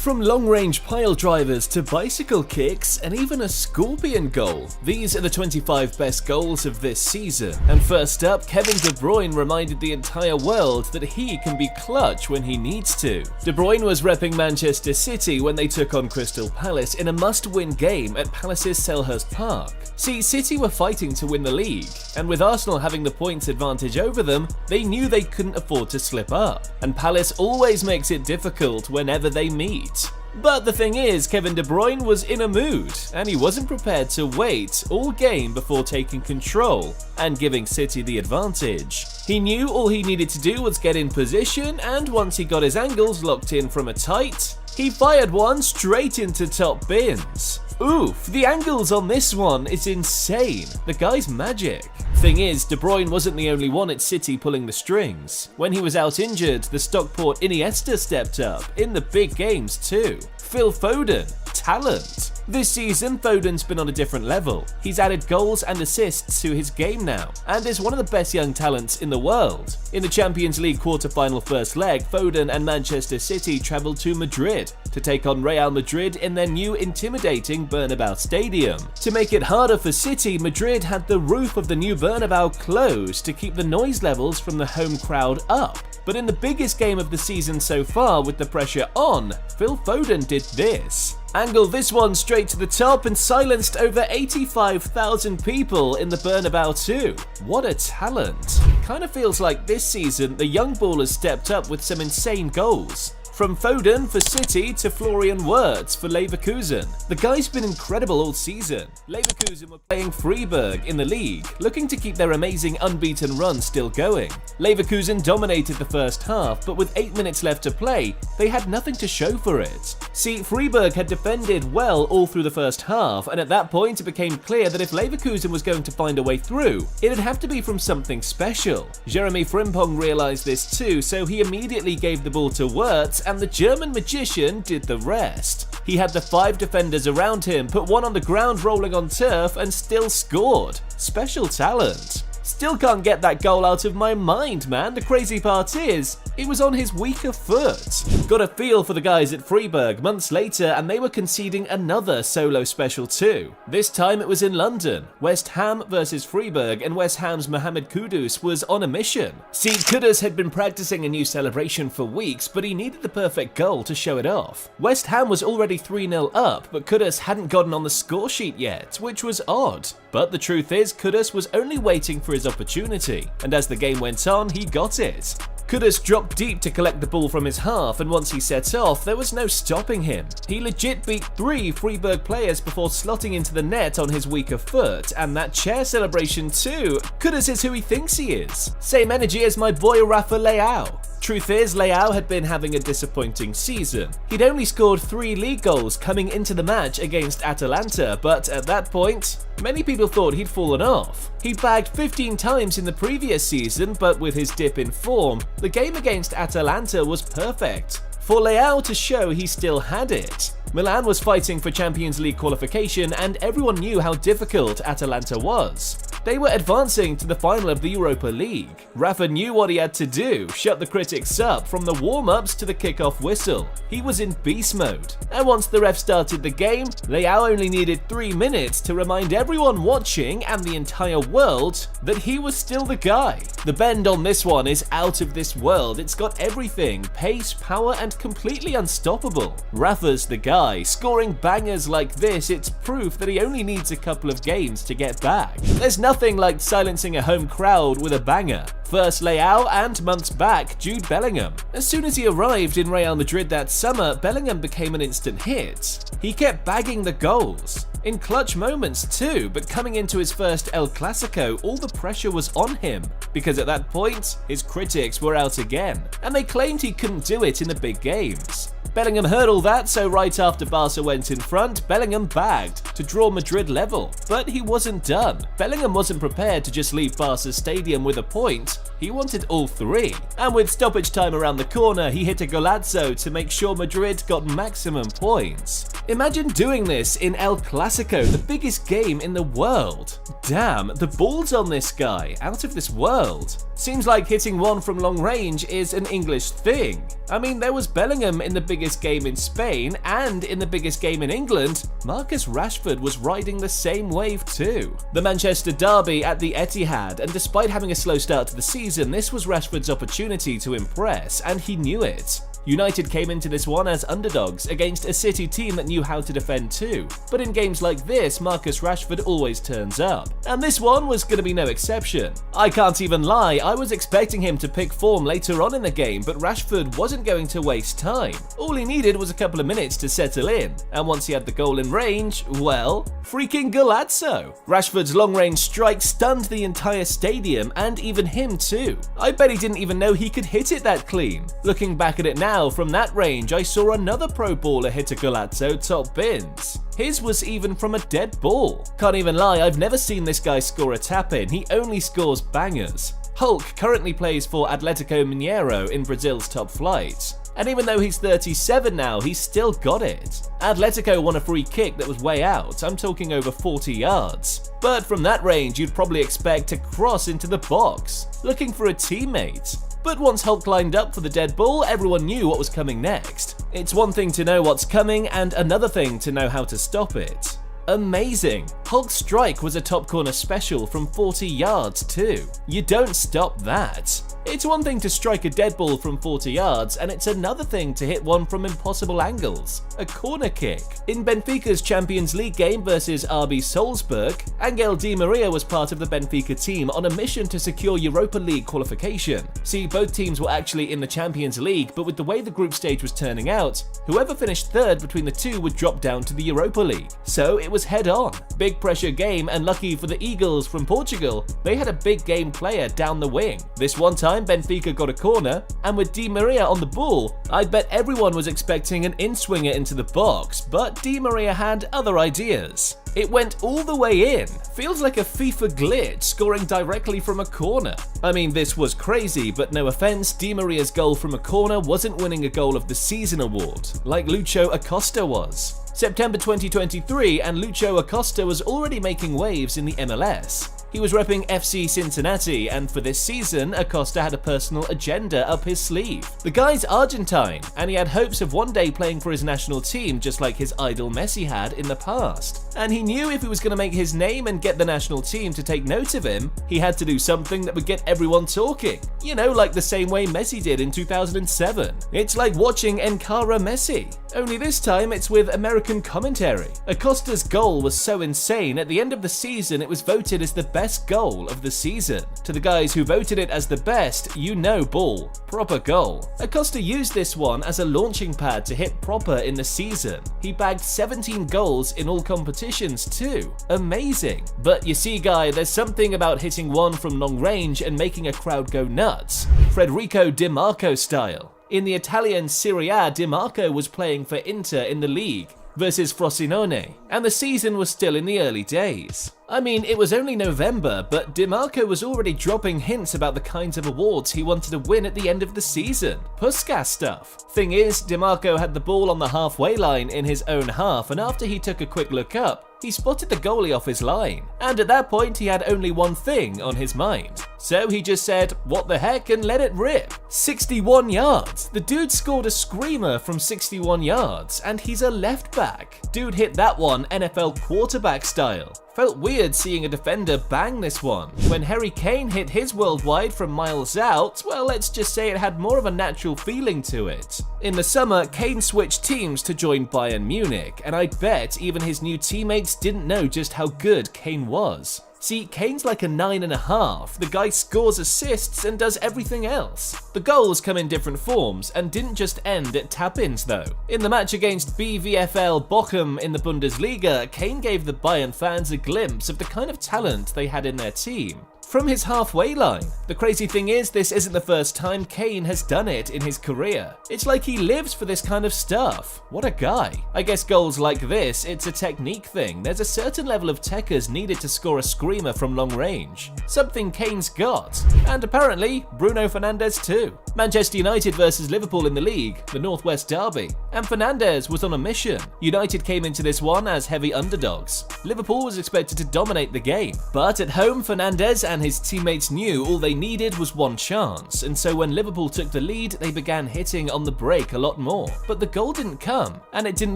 From long-range pile drivers to bicycle kicks and even a scorpion goal, these are the 25 best goals of this season. And first up, Kevin De Bruyne reminded the entire world that he can be clutch when he needs to. De Bruyne was repping Manchester City when they took on Crystal Palace in a must-win game at Palace's Selhurst Park. See, City were fighting to win the league, and with Arsenal having the points advantage over them, they knew they couldn't afford to slip up. And Palace always makes it difficult whenever they meet. But the thing is, Kevin De Bruyne was in a mood, and he wasn't prepared to wait all game before taking control and giving City the advantage. He knew all he needed to do was get in position, and once he got his angles locked in from a tight, he fired one straight into top bins. Oof, the angles on this one is insane. The guy's magic. Thing is, De Bruyne wasn't the only one at City pulling the strings. When he was out injured, the Stockport Iniesta stepped up, in the big games too. Phil Foden, talent. This season, Foden's been on a different level. He's added goals and assists to his game now, and is one of the best young talents in the world. In the Champions League quarter-final first leg, Foden and Manchester City travelled to Madrid to take on Real Madrid in their new intimidating Bernabeu stadium. To make it harder for City, Madrid had the roof of the new Bernabeu closed to keep the noise levels from the home crowd up. But in the biggest game of the season so far, with the pressure on, Phil Foden did this. Angled this one straight to the top and silenced over 85,000 people in the Bernabeu too. What a talent. Kinda feels like this season the young ball has stepped up with some insane goals. From Foden for City to Florian Wirtz for Leverkusen. The guy's been incredible all season. Leverkusen were playing Freiburg in the league, looking to keep their amazing unbeaten run still going. Leverkusen dominated the first half, but with 8 minutes left to play, they had nothing to show for it. See, Freiburg had defended well all through the first half, and at that point it became clear that if Leverkusen was going to find a way through, it'd have to be from something special. Jeremy Frimpong realised this too, so he immediately gave the ball to Wirtz, and the German magician did the rest. He had the 5 defenders around him, put one on the ground rolling on turf, and still scored. Special talent. Still can't get that goal out of my mind, man. The crazy part is, it was on his weaker foot. Got a feel for the guys at Freiburg months later, and they were conceding another solo special too. This time it was in London. West Ham versus Freiburg, and West Ham's Mohamed Kudus was on a mission. See, Kudus had been practicing a new celebration for weeks, but he needed the perfect goal to show it off. West Ham was already 3-0 up, but Kudus hadn't gotten on the score sheet yet, which was odd. But the truth is, Kudus was only waiting for his opportunity, and as the game went on, he got it. Kudus dropped deep to collect the ball from his half, and once he set off, there was no stopping him. He legit beat 3 Freiburg players before slotting into the net on his weaker foot, and that chair celebration too. Kudus is who he thinks he is. Same energy as my boy Rafa Leao. Truth is, Leao had been having a disappointing season. He'd only scored 3 league goals coming into the match against Atalanta, but at that point, many people thought he'd fallen off. He'd bagged 15 times in the previous season, but with his dip in form, the game against Atalanta was perfect for Leao to show he still had it. Milan was fighting for Champions League qualification, and everyone knew how difficult Atalanta was. They were advancing to the final of the Europa League. Rafa knew what he had to do, shut the critics up from the warm-ups to the kickoff whistle. He was in beast mode. And once the ref started the game, Leao only needed 3 minutes to remind everyone watching and the entire world that he was still the guy. The bend on this one is out of this world. It's got everything, pace, power, and completely unstoppable. Rafa's the guy. Scoring bangers like this, it's proof that he only needs a couple of games to get back. There's nothing like silencing a home crowd with a banger. First Leao, and months back, Jude Bellingham. As soon as he arrived in Real Madrid that summer, Bellingham became an instant hit. He kept bagging the goals. In clutch moments too, but coming into his first El Clasico, all the pressure was on him, because at that point, his critics were out again, and they claimed he couldn't do it in the big games. Bellingham heard all that, so right after Barca went in front, Bellingham bagged to draw Madrid level. But he wasn't done. Bellingham wasn't prepared to just leave Barca's stadium with a point. He wanted all 3. And with stoppage time around the corner, he hit a golazo to make sure Madrid got maximum points. Imagine doing this in El Clasico, the biggest game in the world. Damn, the balls on this guy, out of this world. Seems like hitting one from long range is an English thing. I mean, there was Bellingham in the biggest game in Spain, and in the biggest game in England, Marcus Rashford was riding the same wave too. The Manchester derby at the Etihad, and despite having a slow start to the season, this was Rashford's opportunity to impress, and he knew it. United came into this one as underdogs against a City team that knew how to defend too, but in games like this, Marcus Rashford always turns up, and this one was going to be no exception. I can't even lie, I was expecting him to pick form later on in the game, but Rashford wasn't going to waste time. All he needed was a couple of minutes to settle in, and once he had the goal in range, well, freaking Golazo! Rashford's long-range strike stunned the entire stadium, and even him too. I bet he didn't even know he could hit it that clean. Looking back at it now, from that range, I saw another pro baller hit a Golazo top bins. His was even from a dead ball. Can't even lie, I've never seen this guy score a tap-in, he only scores bangers. Hulk currently plays for Atletico Mineiro in Brazil's top flight. And even though he's 37 now, he's still got it. Atletico won a free kick that was way out, I'm talking over 40 yards. But from that range, you'd probably expect to cross into the box, looking for a teammate. But once Hulk lined up for the dead ball, everyone knew what was coming next. It's one thing to know what's coming, and another thing to know how to stop it. Amazing! Hulk's strike was a top corner special from 40 yards too. You don't stop that. It's one thing to strike a dead ball from 40 yards, and it's another thing to hit one from impossible angles, a corner kick. In Benfica's Champions League game versus RB Salzburg, Angel Di Maria was part of the Benfica team on a mission to secure Europa League qualification. See, both teams were actually in the Champions League, but with the way the group stage was turning out, whoever finished third between the two would drop down to the Europa League. So it was head on. Big pressure game, and lucky for the Eagles from Portugal, they had a big game player down the wing. This one time, Benfica got a corner, and with Di Maria on the ball, I bet everyone was expecting an in-swinger into the box, but Di Maria had other ideas. It went all the way in. Feels like a FIFA glitch, scoring directly from a corner. I mean, this was crazy, but no offense, Di Maria's goal from a corner wasn't winning a Goal of the Season award, like Lucho Acosta was. September 2023, and Lucho Acosta was already making waves in the MLS. He was repping FC Cincinnati, and for this season, Acosta had a personal agenda up his sleeve. The guy's Argentine, and he had hopes of one day playing for his national team just like his idol Messi had in the past. And he knew if he was going to make his name and get the national team to take note of him, he had to do something that would get everyone talking. You know, like the same way Messi did in 2007. It's like watching Encara Messi, only this time it's with American commentary. Acosta's goal was so insane, at the end of the season it was voted as the best goal of the season. To the guys who voted it as the best, you know ball. Proper goal. Acosta used this one as a launching pad to hit proper in the season. He bagged 17 goals in all competitions too. Amazing. But you see guy, there's something about hitting one from long range and making a crowd go nuts. Federico Di Marco style. In the Italian Serie A, Di Marco was playing for Inter in the league versus Frosinone, and the season was still in the early days. I mean, it was only November, but Di Marco was already dropping hints about the kinds of awards he wanted to win at the end of the season. Puskas stuff. Thing is, Di Marco had the ball on the halfway line in his own half, and after he took a quick look up, he spotted the goalie off his line. And at that point, he had only one thing on his mind. So he just said, what the heck, and let it rip. 61 yards. The dude scored a screamer from 61 yards, and he's a left back. Dude hit that one NFL quarterback style. Felt weird seeing a defender bang this one. When Harry Kane hit his worldwide from miles out, well, let's just say it had more of a natural feeling to it. In the summer, Kane switched teams to join Bayern Munich, and I bet even his new teammates didn't know just how good Kane was. See, Kane's like a 9.5. The guy scores assists and does everything else. The goals come in different forms and didn't just end at tap-ins though. In the match against BVFL Bochum in the Bundesliga, Kane gave the Bayern fans a glimpse of the kind of talent they had in their team. From his halfway line. The crazy thing is, this isn't the first time Kane has done it in his career. It's like he lives for this kind of stuff. What a guy. I guess goals like this, it's a technique thing. There's a certain level of techers needed to score a screamer screamer from long range. Something Kane's got. And apparently, Bruno Fernandes too. Manchester United versus Liverpool in the league, the Northwest Derby. And Fernandes was on a mission. United came into this one as heavy underdogs. Liverpool was expected to dominate the game. But at home, Fernandes and his teammates knew all they needed was one chance. And so when Liverpool took the lead, they began hitting on the break a lot more. But the goal didn't come, and it didn't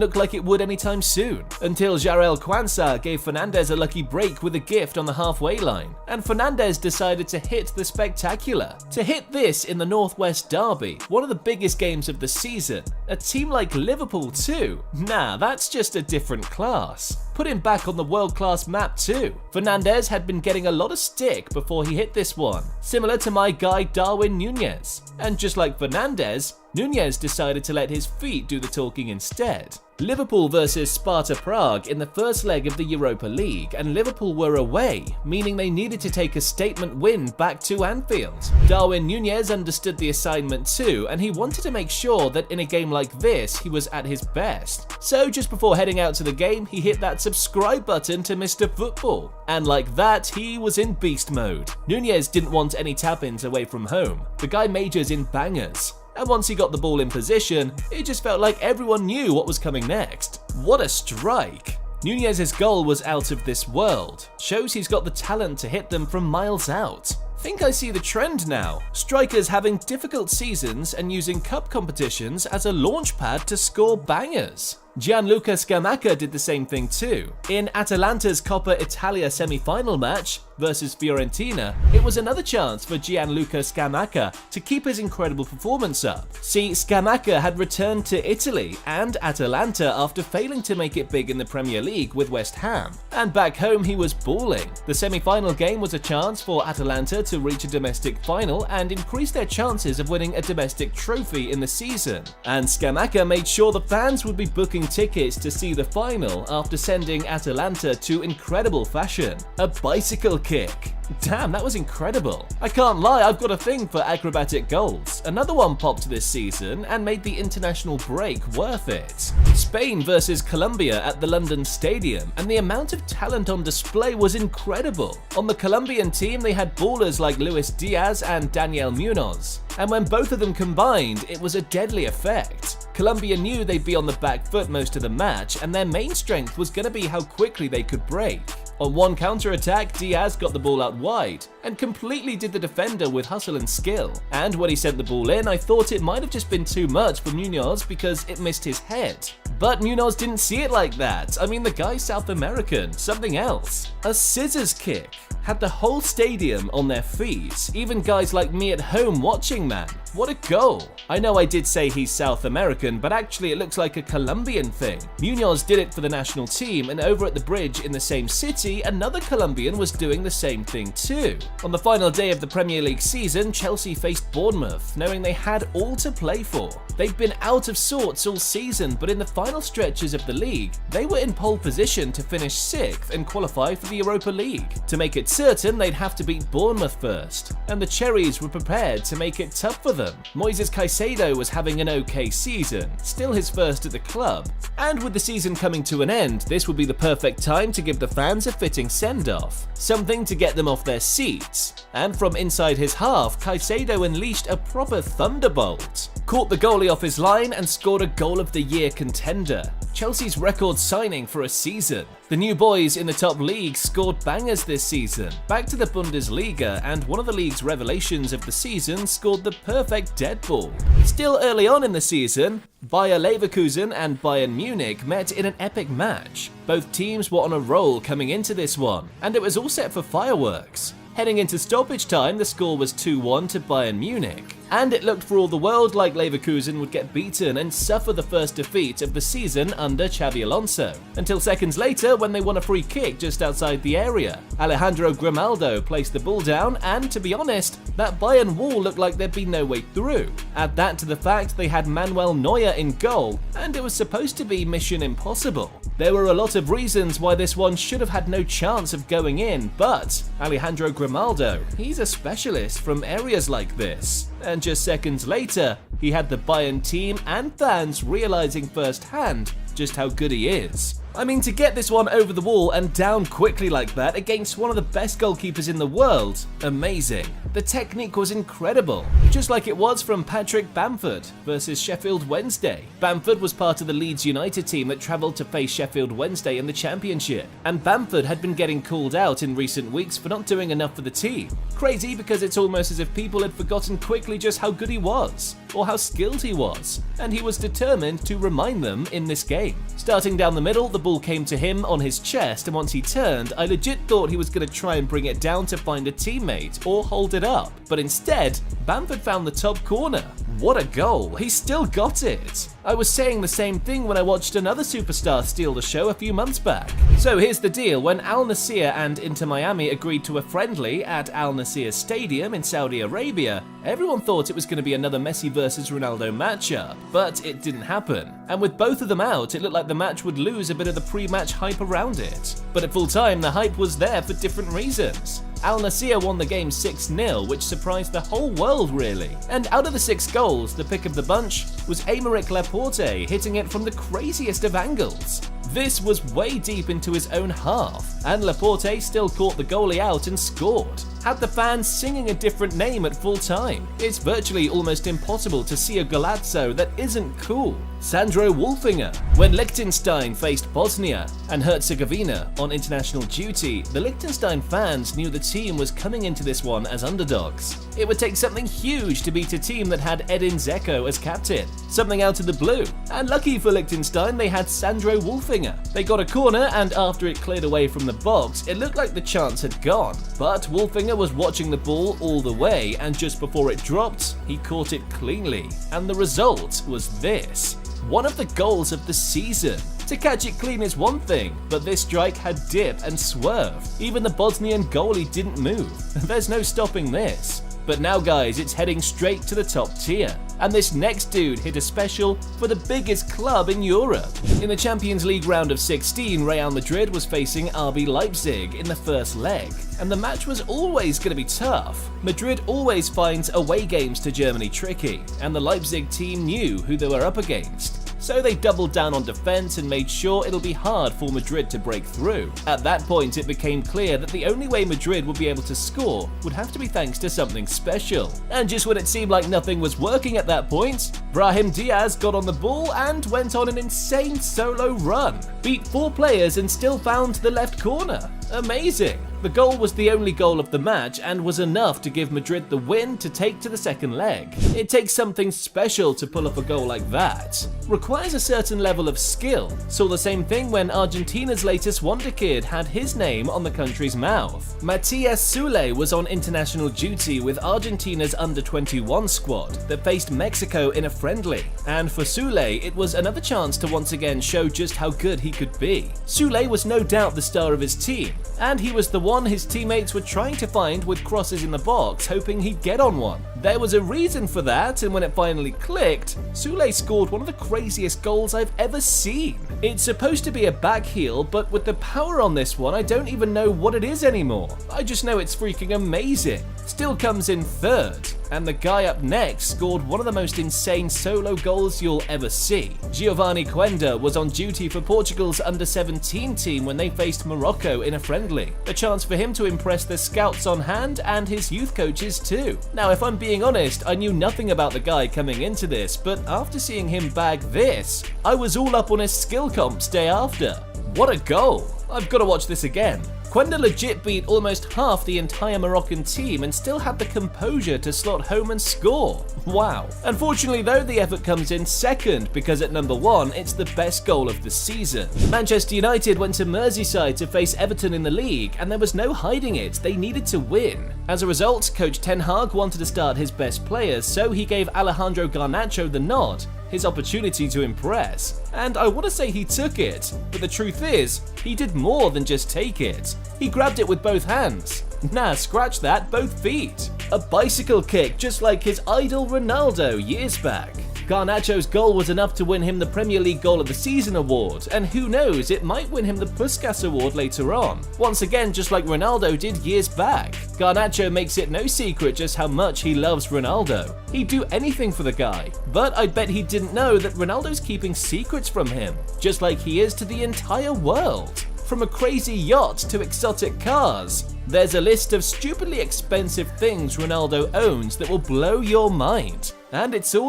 look like it would anytime soon. Until Jarell Quansah gave Fernandes a lucky break with a gift on the halfway line. And Fernandes decided to hit the spectacular. To hit this in the Northwest Derby, one of the biggest games of the season. A team like Liverpool too? Nah, that's just a different class. Put him back on the world-class map too. Fernandes had been getting a lot of stick before he hit this one, similar to my guy Darwin Núñez. And just like Fernandes, Núñez decided to let his feet do the talking instead. Liverpool versus Sparta Prague in the first leg of the Europa League, and Liverpool were away, meaning they needed to take a statement win back to Anfield. Darwin Núñez understood the assignment too, and he wanted to make sure that in a game like this, he was at his best. So just before heading out to the game, he hit that subscribe button to Mr. Football. And like that, he was in beast mode. Núñez didn't want any tap-ins away from home. The guy majors in bangers. And once he got the ball in position, it just felt like everyone knew what was coming next. What a strike! Núñez's goal was out of this world. Shows he's got the talent to hit them from miles out. Think I see the trend now. Strikers having difficult seasons and using cup competitions as a launchpad to score bangers. Gianluca Scamacca did the same thing too. In Atalanta's Coppa Italia semi-final match versus Fiorentina, it was another chance for Gianluca Scamacca to keep his incredible performance up. See, Scamacca had returned to Italy and Atalanta after failing to make it big in the Premier League with West Ham. And back home he was balling. The semi-final game was a chance for Atalanta to reach a domestic final and increase their chances of winning a domestic trophy in the season. And Scamacca made sure the fans would be booking tickets to see the final after sending Atalanta to incredible fashion. A bicycle kick. Damn, that was incredible. I can't lie, I've got a thing for acrobatic goals. Another one popped this season and made the international break worth it. Spain versus Colombia at the London Stadium, and the amount of talent on display was incredible. On the Colombian team, they had ballers like Luis Diaz and Daniel Munoz, and when both of them combined, it was a deadly effect. Colombia knew they'd be on the back foot most of the match, and their main strength was going to be how quickly they could break. On one counter-attack, Diaz got the ball out wide and completely did the defender with hustle and skill. And when he sent the ball in, I thought it might have just been too much for Munoz because it missed his head. But Munoz didn't see it like that. I mean, the guy's South American, something else. A scissors kick had the whole stadium on their feet, even guys like me at home watching, man. What a goal! I know I did say he's South American, but actually it looks like a Colombian thing. Munoz did it for the national team, and over at the bridge in the same city, another Colombian was doing the same thing too. On the final day of the Premier League season, Chelsea faced Bournemouth, knowing they had all to play for. They'd been out of sorts all season, but in the final stretches of the league, they were in pole position to finish 6th and qualify for the Europa League. To make it certain, they'd have to beat Bournemouth first, and the Cherries were prepared to make it tough for them. Moises Caicedo was having an okay season, still his first at the club, and with the season coming to an end, this would be the perfect time to give the fans a fitting send-off, something to get them off their seats. And from inside his half, Caicedo unleashed a proper thunderbolt, caught the goalie off his line and scored a goal of the year contender. Chelsea's record signing for a season. The new boys in the top league scored bangers this season, back to the Bundesliga, and one of the league's revelations of the season scored the perfect dead ball. Still early on in the season, Bayer Leverkusen and Bayern Munich met in an epic match. Both teams were on a roll coming into this one, and it was all set for fireworks. Heading into stoppage time, the score was 2-1 to Bayern Munich, and it looked for all the world like Leverkusen would get beaten and suffer the first defeat of the season under Xabi Alonso, until seconds later when they won a free kick just outside the area. Alejandro Grimaldo placed the ball down, and to be honest, that Bayern wall looked like there'd be no way through. Add that to the fact they had Manuel Neuer in goal, and it was supposed to be mission impossible. There were a lot of reasons why this one should have had no chance of going in, but Alejandro Grimaldo, he's a specialist from areas like this. And just seconds later, he had the Bayern team and fans realizing firsthand just how good he is. I mean, to get this one over the wall and down quickly like that against one of the best goalkeepers in the world, amazing. The technique was incredible, just like it was from Patrick Bamford versus Sheffield Wednesday. Bamford was part of the Leeds United team that travelled to face Sheffield Wednesday in the Championship, and Bamford had been getting called out in recent weeks for not doing enough for the team. Crazy because it's almost as if people had forgotten quickly just how good he was, or how skilled he was, and he was determined to remind them in this game. Starting down the middle, the ball came to him on his chest, and once he turned, I legit thought he was going to try and bring it down to find a teammate or hold it up, but instead, Bamford found the top corner. What a goal, he still got it. I was saying the same thing when I watched another superstar steal the show a few months back. So here's the deal, when Al Nassr and Inter Miami agreed to a friendly at Al Nassr Stadium in Saudi Arabia, everyone thought it was going to be another Messi versus Ronaldo matchup, but it didn't happen. And with both of them out, it looked like the match would lose a bit of the pre-match hype around it. But at full time, the hype was there for different reasons. Al Nassr won the game 6-0, which surprised the whole world really. And out of the 6 goals, the pick of the bunch was Aymeric Laporte hitting it from the craziest of angles. This was way deep into his own half, and Laporte still caught the goalie out and scored. Had the fans singing a different name at full time. It's virtually almost impossible to see a Golazzo that isn't cool. Sandro Wolfinger. When Liechtenstein faced Bosnia and Herzegovina on international duty, the Liechtenstein fans knew the team was coming into this one as underdogs. It would take something huge to beat a team that had Edin Dzeko as captain, something out of the blue. And lucky for Liechtenstein, they had Sandro Wolfinger. They got a corner, and after it cleared away from the box, it looked like the chance had gone. But Wolfinger was watching the ball all the way, and just before it dropped, he caught it cleanly. And the result was this. One of the goals of the season. To catch it clean is one thing, but this strike had dip and swerve. Even the Bosnian goalie didn't move. There's no stopping this. But now guys, it's heading straight to the top tier. And this next dude hit a special for the biggest club in Europe. In the Champions League round of 16, Real Madrid was facing RB Leipzig in the first leg. And the match was always going to be tough. Madrid always finds away games to Germany tricky, and the Leipzig team knew who they were up against. So they doubled down on defense and made sure it'll be hard for Madrid to break through. At that point, it became clear that the only way Madrid would be able to score would have to be thanks to something special. And just when it seemed like nothing was working at that point, Brahim Diaz got on the ball and went on an insane solo run. Beat 4 players and still found the left corner. Amazing. The goal was the only goal of the match and was enough to give Madrid the win to take to the second leg. It takes something special to pull off a goal like that. Requires a certain level of skill. Saw the same thing when Argentina's latest wonder kid had his name on the country's mouth. Matias Soule was on international duty with Argentina's under-21 squad that faced Mexico in a friendly. And for Soule, it was another chance to once again show just how good he could be. Soule was no doubt the star of his team, and he was the one his teammates were trying to find with crosses in the box, hoping he'd get on one. There was a reason for that, and when it finally clicked, Soule scored one of the craziest goals I've ever seen. It's supposed to be a back heel, but with the power on this one, I don't even know what it is anymore. I just know it's freaking amazing. Still comes in third. And the guy up next scored one of the most insane solo goals you'll ever see. Giovanni Quenda was on duty for Portugal's under-17 team when they faced Morocco in a friendly. A chance for him to impress the scouts on hand and his youth coaches too. Now, if I'm being honest, I knew nothing about the guy coming into this, but after seeing him bag this, I was all up on his skill comps day after. What a goal! I've got to watch this again. Quenda legit beat almost half the entire Moroccan team and still had the composure to slot home and score. Wow. Unfortunately though, the effort comes in second because at number 1, it's the best goal of the season. Manchester United went to Merseyside to face Everton in the league, and there was no hiding it, they needed to win. As a result, coach Ten Hag wanted to start his best players, so he gave Alejandro Garnacho the nod, his opportunity to impress. And I want to say he took it, but the truth is, he did more than just take it. He grabbed it with both hands. Nah, scratch that, both feet. A bicycle kick just like his idol Ronaldo years back. Garnacho's goal was enough to win him the Premier League Goal of the Season award, and who knows, it might win him the Puskas award later on. Once again, just like Ronaldo did years back. Garnacho makes it no secret just how much he loves Ronaldo. He'd do anything for the guy, but I bet he didn't know that Ronaldo's keeping secrets from him, just like he is to the entire world. From a crazy yacht to exotic cars, there's a list of stupidly expensive things Ronaldo owns that will blow your mind. And it's all